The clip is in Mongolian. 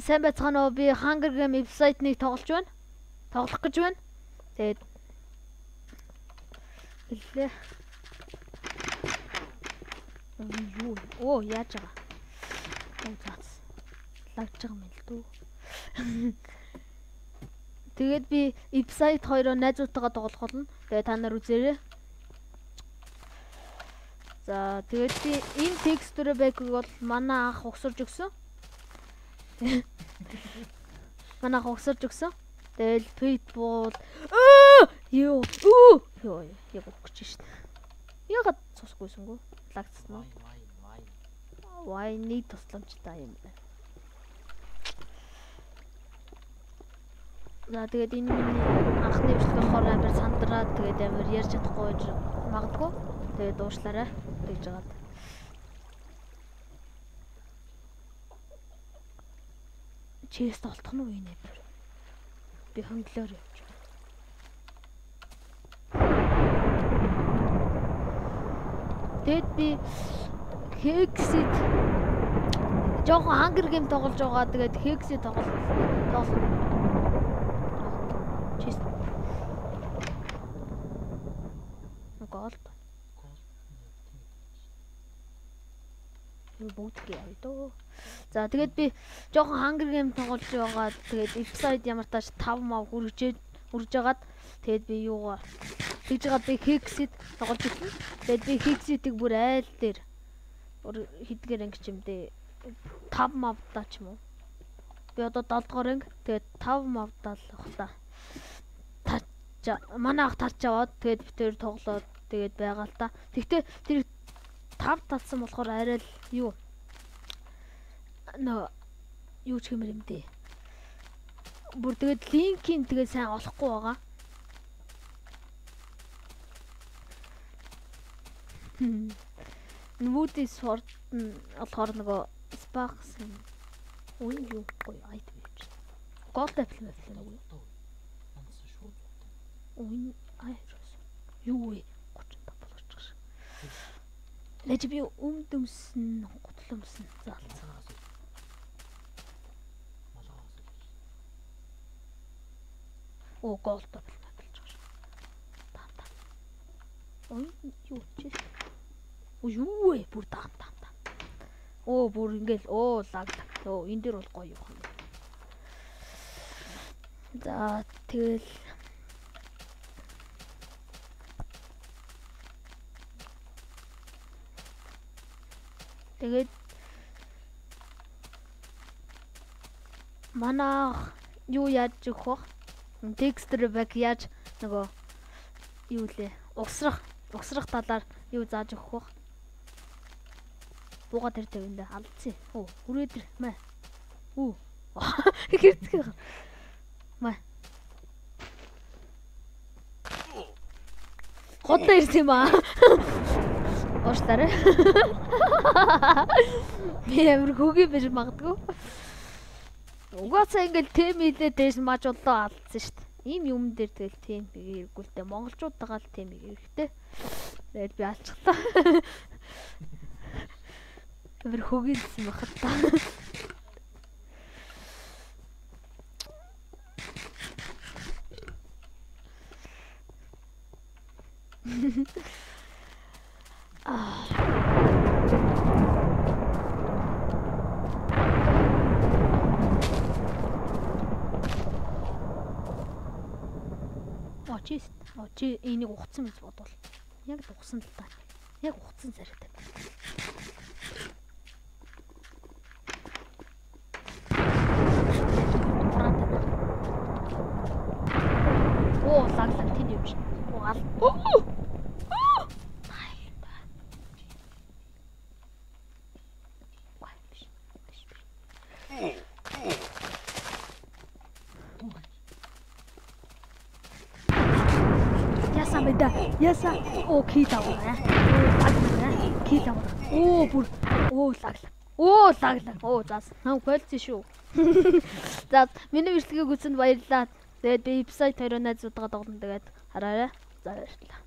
сайн байцгаана уу? Би Hunger Game вебсайтыг тоглож байна. Тоглох гэж байна. Тэгээд хэллээ. Оо, яаж байгаа? Заац. Лагж байгаа юм л дүү. Тэгээд би вебсайт хоёроо найзуудтайгаа тоглох болно. Тэгээд та нар үзээрэй. За, тэгээд би энэ текстүрэ байгааг бол манай ах угсарж өгсөн. Манай ах угсарж өгсөн. Тэгэл пейт бууд. Юу яг өгч шít. Ягаад цусгүйсэнгүү? Лагцсан уу? Why need тусламжтай юм бэ? За тэгээд энэ анхны бичлэг болохоор амар сандраад тэгээд амар ярьж чадахгүй магадгүй. Тэгээд дуушлаарай гэж жагаад. Чест олдох нь уу энэ? Би хөндлөөр явж байна. Тэгэд би Hexit жоохон Hunger Game тоглож байгаа. Тэгээд Hexit тоглох. Чест. Голд. Бүгд яа дөө. За тэгээд би жоохон Hunger Game тоглож байгаа. Тэгээд вебсайт ямар тааш 5 мав хүрж байгаад тэгээд би юугаа тэгж байгаа би Hexit тоглож ирсэн. Тэгээд би Hexit-ийг бүр айл дээр бүр хэдгээр анги ч юм дээ 5 мавдаа ч юм уу. Би одоо 7 дугаар анги тэгээд 5 мавдаа л бах та. Манай ах тарч аваад тэгээд би тэр тоглоод тэгээд байгаа л та. Тэгтээ тэр 5 талсан болохоор арай л юу юу ч хэмэр юм дээ. Бүр тэгээд линкийн тэгээд сайн олохгүй байгаа. Нүдий сорт нь болохоор нөгөө Sparks юм. Ой юу гоё айтем гэж. Gold apple мэтлээ нөгөө. Онцсон шүү. Ой айрос. Юу вэ? 35 болгочих шиг. Нэж би өмдөмсөн, готломсон заалцгаа. Оо gold apple мэтлж байгаа шүү. Та. Ой юу чи? Юу вэ? Бүр даам. Оо бүр ингээл лаг. Оо энэ дэр бол гоё юм. За тэгэл тэгээд манай юу яаж өгөх вэ? Texture back яаж нөгөө юу лээ? Угсрах талаар юу зааж өгөх вэ? Бууга тэр тавиндаа алдсан. Оо, хүрээдэр маа. Үү. Хэрцгээ. Маа. Хотоо ирсэн юм аа. Ууштараа. Би амар хөгийн биш магадгүй. Угаасаа ингээл тэм хийлээ дээш маж болоо алдсан шүү дээ. Ийм юм дээр тэгэл тэм хэрэггүүлтэй монголчуудтайгаа л тэм хэрэгтэй. Тэгэл би алчглаа. Амар хөгийн бахад та. Чи энийг ухцсан гэж бодвол яг ухсан л та. Яг ухцсан царайтай. Оо лаглаг тийм юм шиг. Угаал. Яса окей даваа. Окей даваа. Оо бүр лаглаг. Лаглаг. Заас. Наа болцсон шүү. За миний бичлэгийг үзсэнд баярлалаа. Тэгээд би вебсайт хоёроо найзуудгаа тоглоно. Тэгээд хараарай. За баярлалаа.